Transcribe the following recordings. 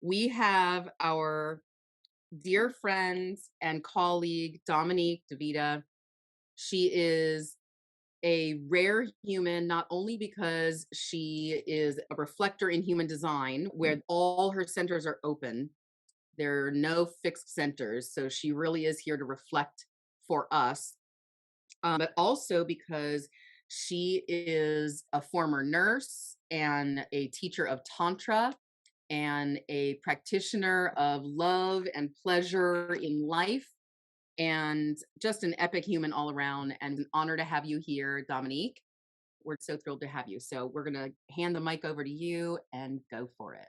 we have our dear friend and colleague, Dominique D'Vita. She is a rare human, not only because she is a reflector in human design, where all her centers are open. There are no fixed centers. So she really is here to reflect for us, but also because she is a former nurse and a teacher of Tantra and a practitioner of love and pleasure in life, and just an epic human all around. And an honor to have you here, Dominique. We're so thrilled to have you. So we're going to hand the mic over to you and go for it.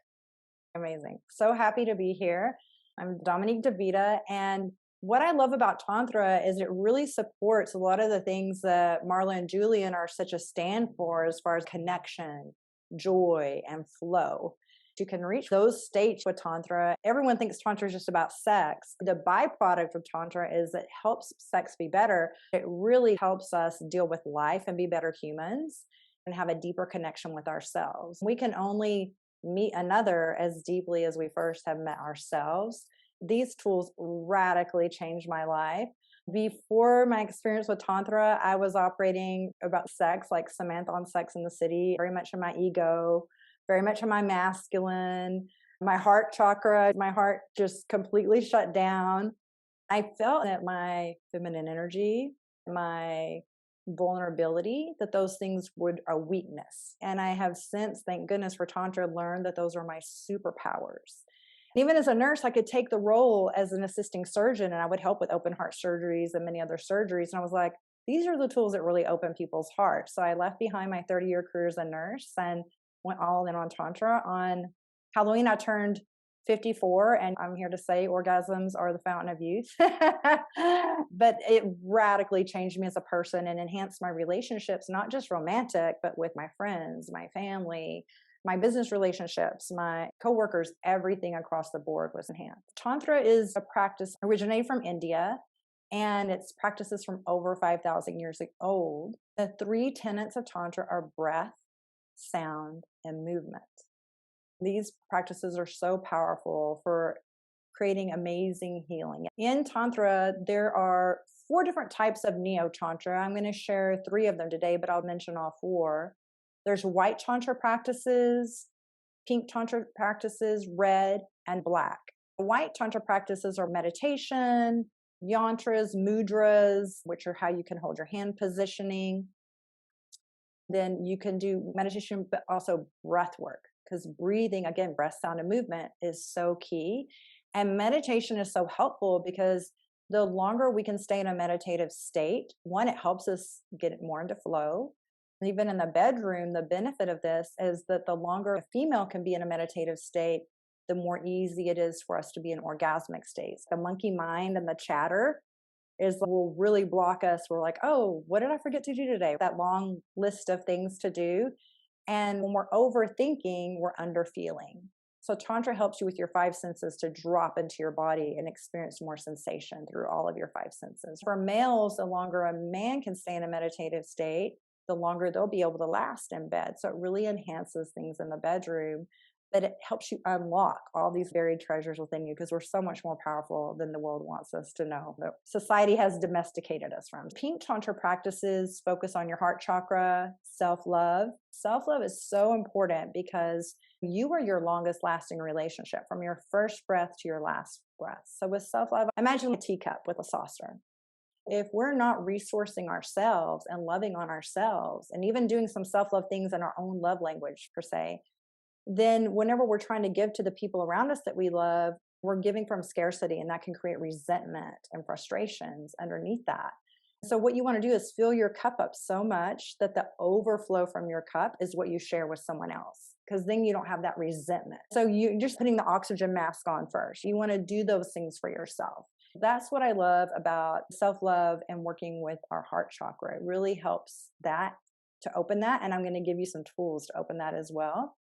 Amazing. So happy to be here. I'm Dominique D'Vita. And what I love about Tantra is it really supports a lot of the things that Marla and Julian are such a stand for as far as connection, joy, and flow. You can reach those states with Tantra. Everyone thinks Tantra is just about sex. The byproduct of Tantra is it helps sex be better. It really helps us deal with life and be better humans and have a deeper connection with ourselves. We can only meet another as deeply as we first have met ourselves. These tools radically changed my life. Before my experience with Tantra, I was operating about sex like Samantha on Sex in the City, very much in my ego, very much in my masculine, my heart chakra, my heart just completely shut down. I felt that my feminine energy, my vulnerability, that those things would a weakness. And I have since, thank goodness for Tantra, learned that those are my superpowers. Even as a nurse, I could take the role as an assisting surgeon and I would help with open heart surgeries and many other surgeries. And I was like, these are the tools that really open people's hearts. So I left behind my 30-year career as a nurse and went all in on Tantra. On Halloween, I turned 54, and I'm here to say orgasms are the fountain of youth. But it radically changed me as a person and enhanced my relationships, not just romantic, but with my friends, my family, my business relationships, my coworkers, everything across the board was enhanced. Tantra is a practice originated from India, and its practices from over 5,000 years old. The three tenets of Tantra are breath, sound, and movement. These practices are so powerful for creating amazing healing. In Tantra, there are 4 different types of neo-tantra. I'm going to share 3 of them today, but I'll mention all 4. There's white tantra practices, pink tantra practices, red, and black. White tantra practices are meditation, yantras, mudras, which are how you can hold your hand positioning. Then you can do meditation, but also breath work, because breathing, again, breath, sound, and movement is so key. And meditation is so helpful because the longer we can stay in a meditative state, one, it helps us get it more into flow. Even in the bedroom, the benefit of this is that the longer a female can be in a meditative state, the more easy it is for us to be in orgasmic states. The monkey mind and the chatter will really block us. We're like, oh, what did I forget to do today? That long list of things to do. And when we're overthinking, we're underfeeling. So Tantra helps you with your 5 senses to drop into your body and experience more sensation through all of your 5 senses. For males, the longer a man can stay in a meditative state, the longer they'll be able to last in bed. So it really enhances things in the bedroom, but it helps you unlock all these buried treasures within you because we're so much more powerful than the world wants us to know. That society has domesticated us from. Pink Tantra practices focus on your heart chakra, self-love. Self-love is so important because you are your longest lasting relationship from your first breath to your last breath. So with self-love, imagine a teacup with a saucer. If we're not resourcing ourselves and loving on ourselves and even doing some self-love things in our own love language per se, then whenever we're trying to give to the people around us that we love, we're giving from scarcity, and that can create resentment and frustrations underneath that. So what you want to do is fill your cup up so much that the overflow from your cup is what you share with someone else, because then you don't have that resentment. So you're just putting the oxygen mask on first. You want to do those things for yourself. That's what I love about self-love and working with our heart chakra. It really helps that to open that. And I'm going to give you some tools to open that as well.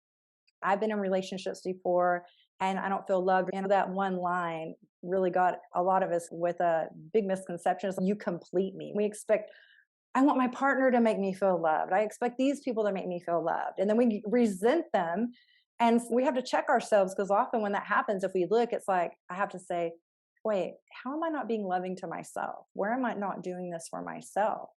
I've been in relationships before and I don't feel loved. And that one line really got a lot of us with a big misconception. You complete me. We expect, I want my partner to make me feel loved. I expect these people to make me feel loved. And then we resent them. And we have to check ourselves because often when that happens, if we look, it's like, I have to say, wait, how am I not being loving to myself? Where am I not doing this for myself?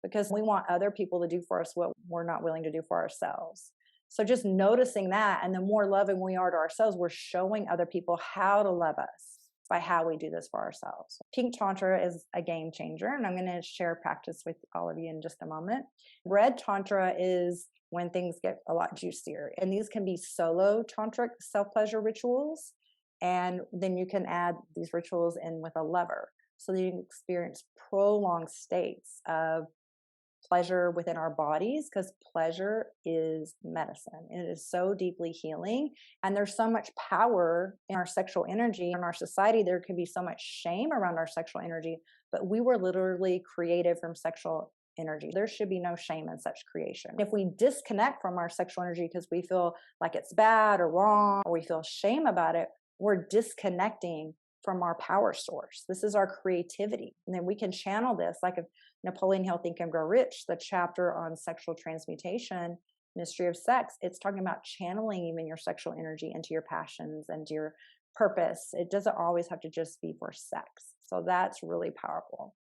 Because we want other people to do for us what we're not willing to do for ourselves. So just noticing that, and the more loving we are to ourselves, we're showing other people how to love us by how we do this for ourselves. Pink Tantra is a game changer, and I'm going to share practice with all of you in just a moment. Red Tantra is when things get a lot juicier, and these can be solo tantric self-pleasure rituals, and then you can add these rituals in with a lover, so that you can experience prolonged states of pleasure within our bodies, because pleasure is medicine. It is so deeply healing. And there's so much power in our sexual energy. In our society, there can be so much shame around our sexual energy, but we were literally created from sexual energy. There should be no shame in such creation. If we disconnect from our sexual energy because we feel like it's bad or wrong, or we feel shame about it, we're disconnecting from our power source. This is our creativity. And then we can channel this, like if Napoleon Hill Think and Grow Rich, the chapter on sexual transmutation, mystery of sex, it's talking about channeling even your sexual energy into your passions and your purpose. It doesn't always have to just be for sex. So that's really powerful.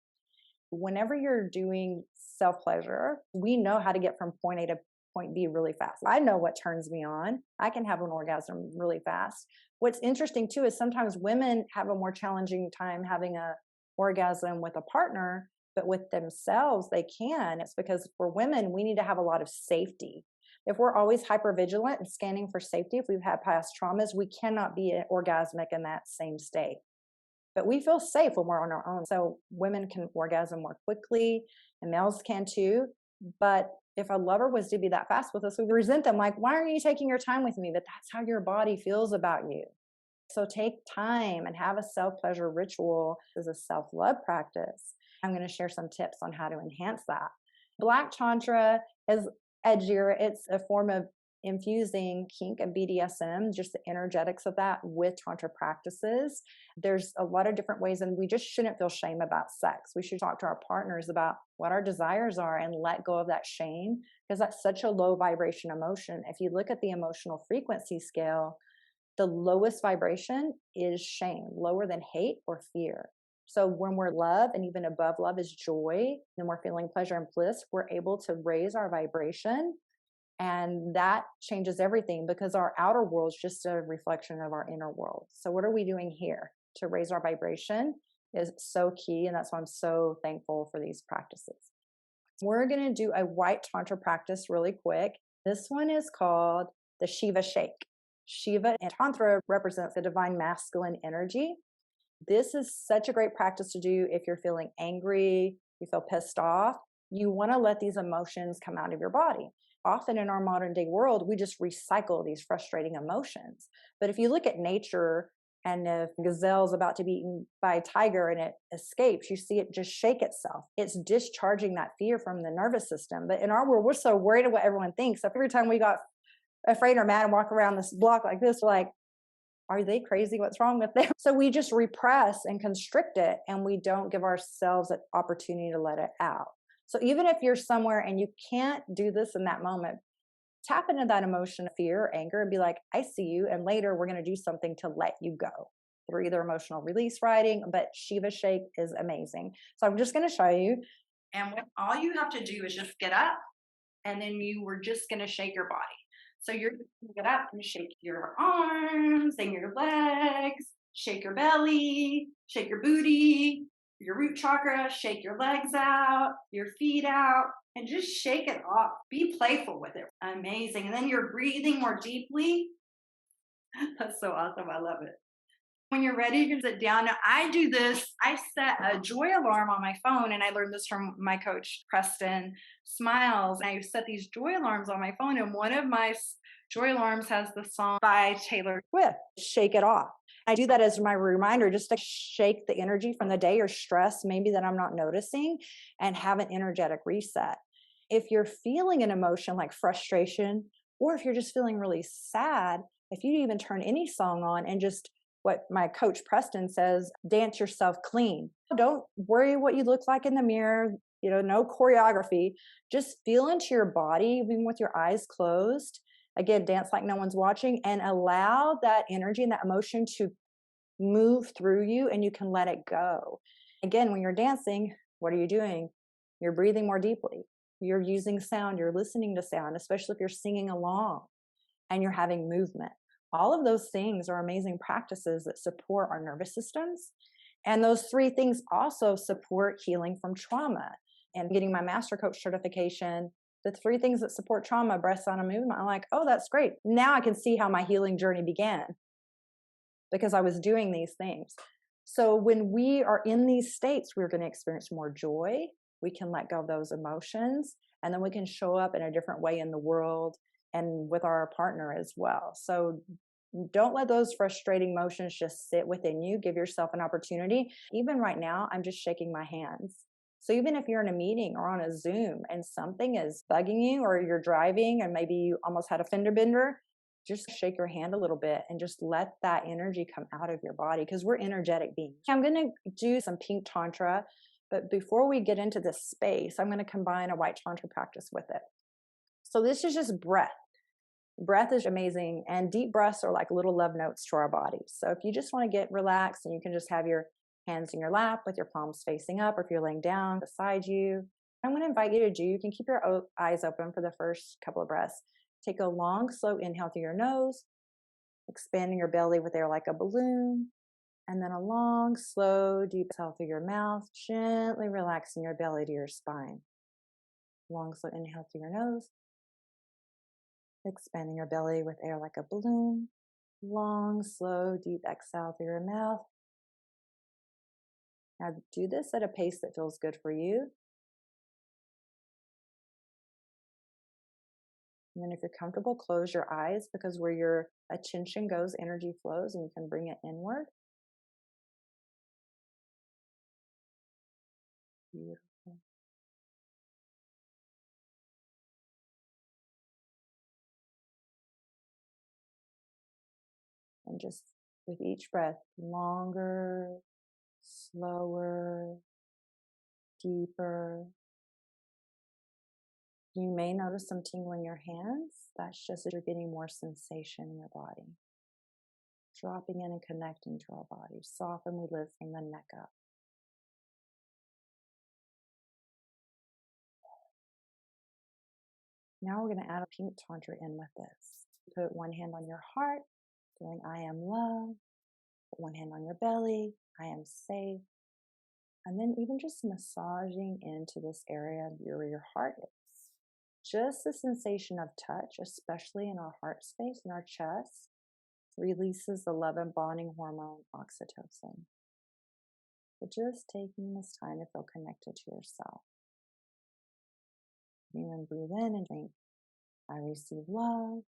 Whenever you're doing self-pleasure, we know how to get from point A to point B really fast. I know what turns me on. I can have an orgasm really fast. What's interesting too is sometimes women have a more challenging time having a orgasm with a partner, but with themselves they can. It's because for women, we need to have a lot of safety. If we're always hypervigilant and scanning for safety, if we've had past traumas, we cannot be orgasmic in that same state. But we feel safe when we're on our own. So women can orgasm more quickly and males can too. But if a lover was to be that fast with us, we resent them, like, why aren't you taking your time with me? But that's how your body feels about you. So take time and have a self-pleasure ritual as a self-love practice. I'm going to share some tips on how to enhance that. Black Tantra is edgier. It's a form of infusing kink and BDSM, just the energetics of that with Tantra practices. There's a lot of different ways, and we just shouldn't feel shame about sex. We should talk to our partners about what our desires are and let go of that shame, because that's such a low vibration emotion. If you look at the emotional frequency scale, the lowest vibration is shame, lower than hate or fear. So when we're love, and even above love is joy, and we're feeling pleasure and bliss, we're able to raise our vibration. And that changes everything, because our outer world is just a reflection of our inner world. So what are we doing here to raise our vibration is so key. And that's why I'm so thankful for these practices. We're going to do a White Tantra practice really quick. This one is called the Shiva Shake. Shiva in Tantra represents the divine masculine energy. This is such a great practice to do if you're feeling angry, you feel pissed off. You want to let these emotions come out of your body. Often in our modern day world, we just recycle these frustrating emotions. But if you look at nature, and if a gazelle's about to be eaten by a tiger and it escapes, you see it just shake itself. It's discharging that fear from the nervous system. But in our world, we're so worried about what everyone thinks. So every time we got afraid or mad and walk around this block like this, we're like, are they crazy? What's wrong with them? So we just repress and constrict it, and we don't give ourselves an opportunity to let it out. So even if you're somewhere and you can't do this in that moment, tap into that emotion of fear or anger and be like, I see you. And later we're going to do something to let you go through either emotional release writing, but Shiva Shake is amazing. So I'm just going to show you. And all you have to do is just get up, and then you were just going to shake your body. So you're going to get up and shake your arms and your legs, shake your belly, shake your booty, your root chakra, shake your legs out, your feet out, and just shake it off. Be playful with it. Amazing. And then you're breathing more deeply. That's so awesome. I love it. When you're ready, you can sit down. Now, I do this. I set a joy alarm on my phone, and I learned this from my coach, Preston Smiles. I set these joy alarms on my phone, and one of my joy alarms has the song by Taylor Swift, Shake It Off. I do that as my reminder, just to shake the energy from the day or stress maybe that I'm not noticing, and have an energetic reset. If you're feeling an emotion like frustration, or if you're just feeling really sad, if you even turn any song on and just, what my coach Preston says, dance yourself clean. Don't worry what you look like in the mirror, no choreography. Just feel into your body, even with your eyes closed, Again, dance like no one's watching and allow that energy and that emotion to move through you, and you can let it go. Again, when you're dancing, what are you doing? You're breathing more deeply. You're using sound, you're listening to sound, especially if you're singing along and you're having movement. All of those things are amazing practices that support our nervous systems. And those three things also support healing from trauma. And getting my master coach certification, the three things that support trauma, breath, sound, and movement, I'm like, oh, that's great. Now I can see how my healing journey began because I was doing these things. So when we are in these states, we're going to experience more joy. We can let go of those emotions, and then we can show up in a different way in the world and with our partner as well. So don't let those frustrating emotions just sit within you. Give yourself an opportunity. Even right now, I'm just shaking my hands. So even if you're in a meeting or on a Zoom and something is bugging you, or you're driving and maybe you almost had a fender bender, just shake your hand a little bit and just let that energy come out of your body, because we're energetic beings. I'm going to do some pink tantra, but before we get into this space, I'm going to combine a white tantra practice with it. So this is just breath. Breath is amazing, and deep breaths are like little love notes to our bodies. So if you just want to get relaxed, and you can just have your hands in your lap with your palms facing up, or if you're laying down beside you, I'm going to invite you to do, you can keep your eyes open for the first couple of breaths. Take a long, slow inhale through your nose, expanding your belly with air like a balloon, and then a long, slow, deep exhale through your mouth, gently relaxing your belly to your spine. Long, slow inhale through your nose, expanding your belly with air like a balloon. Long, slow, deep exhale through your mouth. Now do this at a pace that feels good for you. And then if you're comfortable, close your eyes, because where your attention goes, energy flows, and you can bring it inward. Beautiful. And just with each breath, longer, slower, deeper. You may notice some tingling in your hands. That's just that you're getting more sensation in your body. Dropping in and connecting to our body. Soften, we live from the neck up. Now we're going to add a pink tantra in with this. Put one hand on your heart, feeling I am love. Put one hand on your belly, I am safe. And then even just massaging into this area where your heart is. Just the sensation of touch, especially in our heart space, in our chest, releases the love and bonding hormone oxytocin. But just taking this time to feel connected to yourself. You then breathe in and think, I receive love.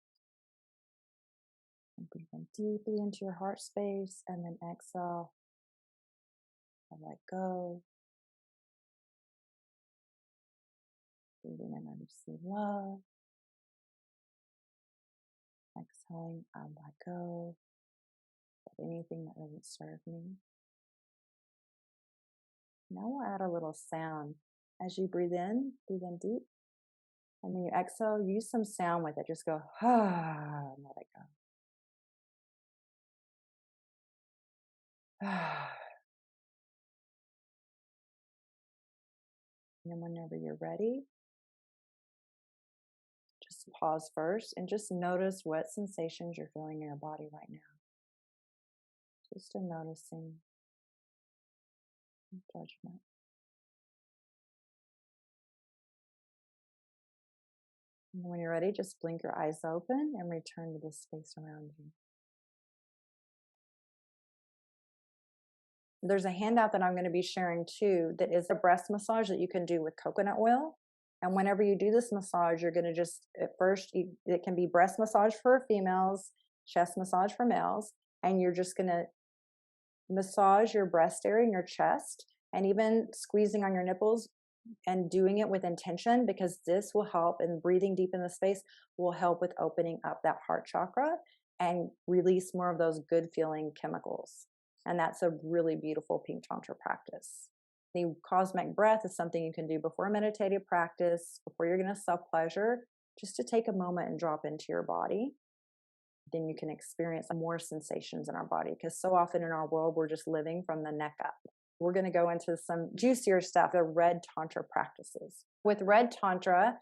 And breathe in deeply into your heart space, and then exhale. I let go. Breathing in, I receive love. Exhaling, I let go of anything that doesn't serve me. Now we'll add a little sound. As you breathe in deep. And when you exhale, use some sound with it. Just go, and let it go. And then whenever you're ready, just pause first and just notice what sensations you're feeling in your body right now. Just a noticing, no judgment. And when you're ready, just blink your eyes open and return to the space around you. There's a handout that I'm going to be sharing too that is a breast massage that you can do with coconut oil. And whenever you do this massage, you're going to just, at first, it can be breast massage for females, chest massage for males. And you're just going to massage your breast area and your chest, and even squeezing on your nipples and doing it with intention, because this will help, and breathing deep in the space will help with opening up that heart chakra and release more of those good feeling chemicals. And that's a really beautiful pink tantra practice. The cosmic breath is something you can do before meditative practice, before you're going to self pleasure. just to take a moment and drop into your body. Then you can experience more sensations in our body, because so often in our world, we're just living from the neck up. We're going to go into some juicier stuff, the red tantra practices. With red tantra,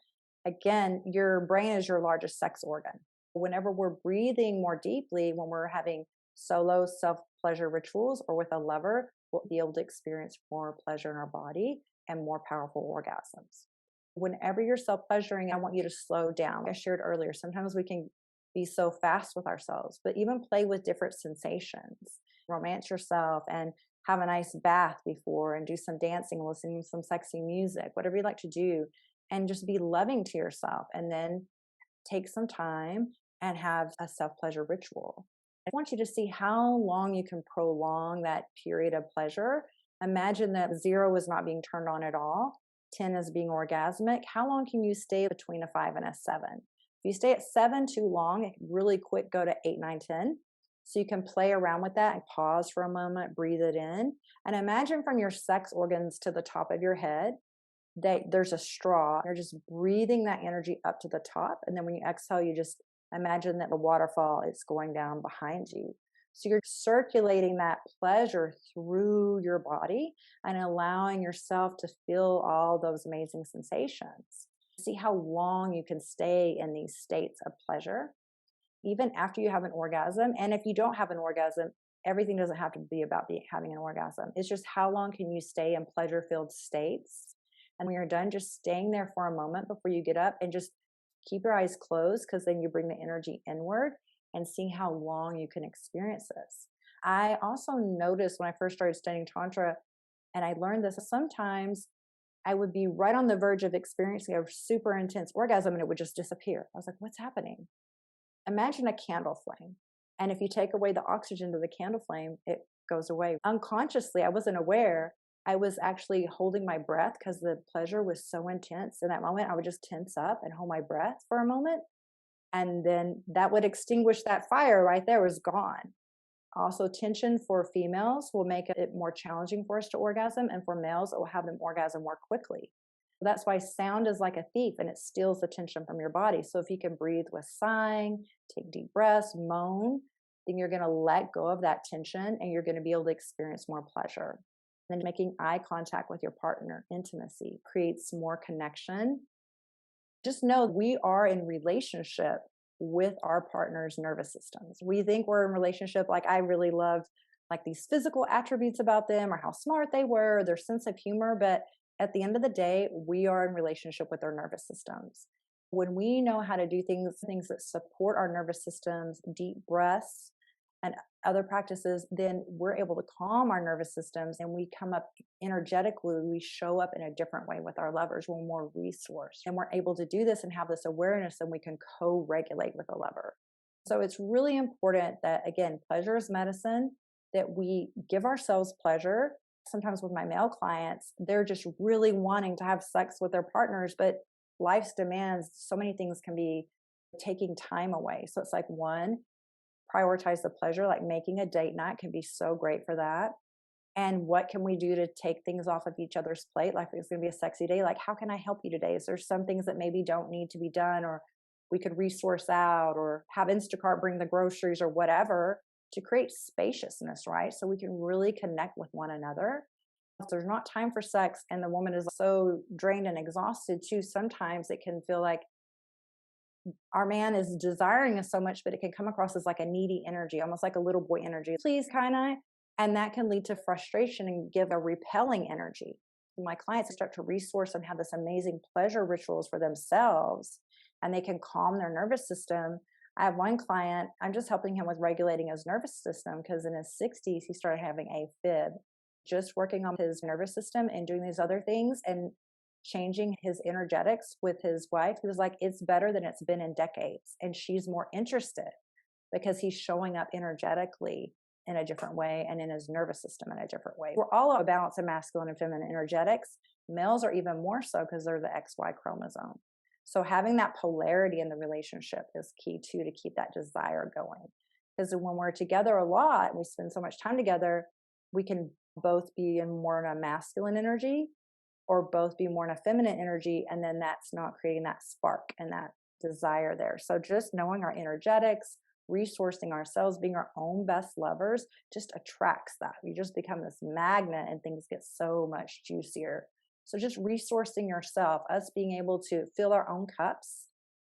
again, your brain is your largest sex organ. Whenever we're breathing more deeply, when we're having solo self pleasure rituals or with a lover, we'll be able to experience more pleasure in our body and more powerful orgasms. Whenever you're self pleasuring, I want you to slow down. I shared earlier, sometimes we can be so fast with ourselves, but even play with different sensations. Romance yourself and have a nice bath before and do some dancing, listening to some sexy music, whatever you like to do, and just be loving to yourself. And then take some time and have a self pleasure ritual. I want you to see how long you can prolong that period of pleasure. Imagine that 0 is not being turned on at all, 10 is being orgasmic. How long can you stay between a 5 and a 7? If you stay at 7 too long, it can really quick go to 8, 9, 10. So you can play around with that and pause for a moment, breathe it in. And imagine from your sex organs to the top of your head that there's a straw. You're just breathing that energy up to the top. And then when you exhale, you just imagine that the waterfall is going down behind you. So you're circulating that pleasure through your body and allowing yourself to feel all those amazing sensations. See how long you can stay in these states of pleasure, even after you have an orgasm. And if you don't have an orgasm, everything doesn't have to be about having an orgasm. It's just how long can you stay in pleasure-filled states. And when you're done, just staying there for a moment before you get up and just keep your eyes closed, because then you bring the energy inward and see how long you can experience this. I also noticed when I first started studying Tantra, and I learned this, sometimes I would be right on the verge of experiencing a super intense orgasm and it would just disappear. I was like, what's happening? Imagine a candle flame. And if you take away the oxygen to the candle flame, it goes away. Unconsciously, I wasn't aware. I was actually holding my breath because the pleasure was so intense. In that moment, I would just tense up and hold my breath for a moment. And then that would extinguish that fire right there, was gone. Also, tension for females will make it more challenging for us to orgasm. And for males, it will have them orgasm more quickly. That's why sound is like a thief and it steals the tension from your body. So if you can breathe with sighing, take deep breaths, moan, then you're going to let go of that tension and you're going to be able to experience more pleasure. Then making eye contact with your partner, intimacy, creates more connection. Just know we are in relationship with our partner's nervous systems. We think we're in relationship, like I really loved like these physical attributes about them or how smart they were, their sense of humor, but at the end of the day, we are in relationship with our nervous systems. When we know how to do things that support our nervous systems, deep breaths and other practices, then we're able to calm our nervous systems and we come up energetically, we show up in a different way with our lovers. We're more resourced and we're able to do this and have this awareness, and we can co-regulate with a lover. So it's really important that, again, pleasure is medicine, that we give ourselves pleasure. Sometimes with my male clients, they're just really wanting to have sex with their partners, but life's demands, so many things can be taking time away. So it's like, one, prioritize the pleasure, like making a date night can be so great for that. And what can we do to take things off of each other's plate? Like, it's going to be a sexy day. Like, how can I help you today? Is there some things that maybe don't need to be done, or we could resource out, or have Instacart bring the groceries or whatever, to create spaciousness, right? So we can really connect with one another. If there's not time for sex and the woman is so drained and exhausted too, sometimes it can feel like our man is desiring us so much, but it can come across as like a needy energy, almost like a little boy energy. Please, kind of. And that can lead to frustration and give a repelling energy. My clients start to resource and have this amazing pleasure rituals for themselves, and they can calm their nervous system. I have one client, I'm just helping him with regulating his nervous system because in his 60s, he started having AFib. Just working on his nervous system and doing these other things and changing his energetics with his wife. He was like, it's better than it's been in decades. And she's more interested because he's showing up energetically in a different way and in his nervous system in a different way. We're all a balance of masculine and feminine energetics. Males are even more so because they're the XY chromosome. So having that polarity in the relationship is key too, to keep that desire going. Because when we're together a lot and we spend so much time together, we can both be in more in a masculine energy or both be more in a feminine energy. And then that's not creating that spark and that desire there. So just knowing our energetics, resourcing ourselves, being our own best lovers just attracts that. We just become this magnet and things get so much juicier. So just resourcing yourself, us being able to fill our own cups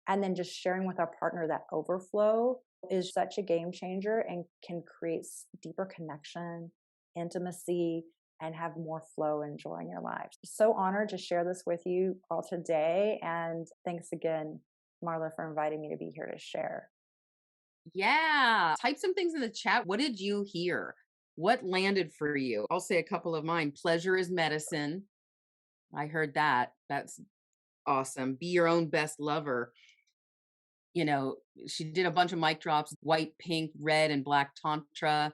and then just sharing with our partner that overflow is such a game changer and can create deeper connection, intimacy, and have more flow and joy in your life. So honored to share this with you all today. And thanks again, Marla, for inviting me to be here to share. Yeah. Type some things in the chat. What did you hear? What landed for you? I'll say a couple of mine. Pleasure is medicine. I heard that. That's awesome. Be your own best lover. You know, she did a bunch of mic drops, white, pink, red, and black tantra.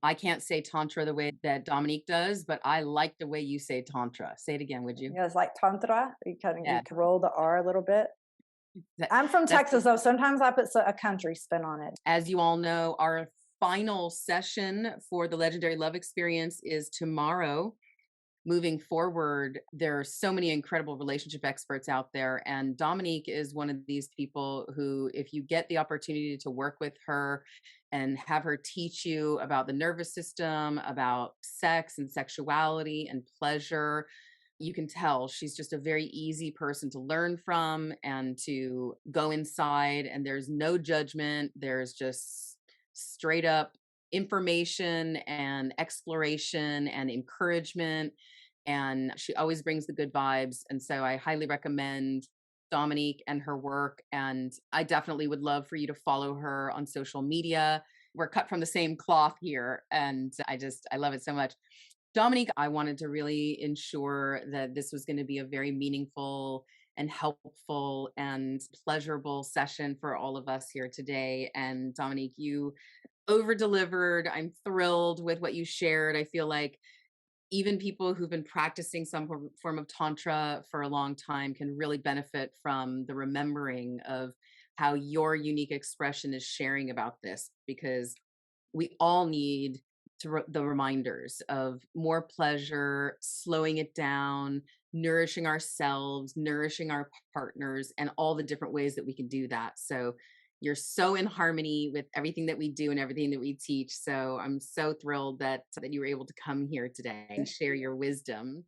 I can't say tantra the way that Dominique does, but I like the way you say tantra. Say it again, would you? Yeah, it's like tantra. You Yeah, can roll the R a little bit. that, I'm from that's Texas, though. Sometimes I put a country spin on it. as you all know, our final session for the Legendary Love Experience is tomorrow. Moving forward, there are so many incredible relationship experts out there. And Dominique is one of these people who, if you get the opportunity to work with her and have her teach you about the nervous system, about sex and sexuality and pleasure, you can tell she's just a very easy person to learn from and to go inside. And there's no judgment, there's just straight up information and exploration and encouragement, and she always brings the good vibes. And so I highly recommend Dominique and her work. And I definitely would love for you to follow her on social media. We're cut from the same cloth here. And I love it so much. Dominique, I wanted to really ensure that this was going to be a very meaningful and helpful and pleasurable session for all of us here today. And Dominique, you over delivered. I'm thrilled with what you shared. I feel like even people who've been practicing some form of tantra for a long time can really benefit from the remembering of how your unique expression is sharing about this, because we all need the reminders of more pleasure, slowing it down, nourishing ourselves, nourishing our partners, and all the different ways that we can do that. So you're so in harmony with everything that we do and everything that we teach. So I'm so thrilled that you were able to come here today and share your wisdom.